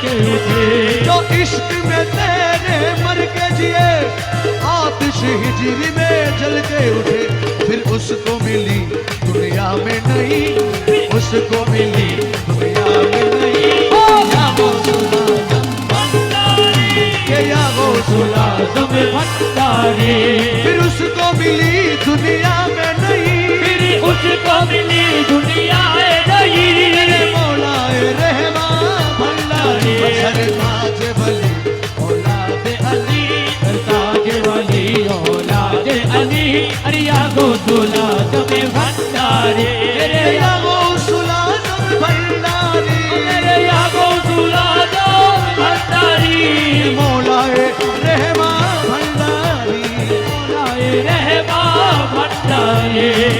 के उठे। जो इश्क में तेरे मर के जिए, आतिश हिजरी में जल के उठे, फिर उसको मिली दुनिया में नहीं, उसको मिली दुनिया में नहीं। या गौसुल आज़म भंडारी, फिर उसको मिली दुनिया में नहीं, फिर उसको मिली दुनिया में नहीं। मौलाए रहमान भंडारी, सरताज वली औलाद अली, सरताज वली औलाद अली। अरे या गौसुल आज़म भंडारी, या गौसुल आज़म भंडारी, या गौसुल आज़म भंडारी। मौलाए रहमान भंडारी, मौलाए रहमान भंडारी।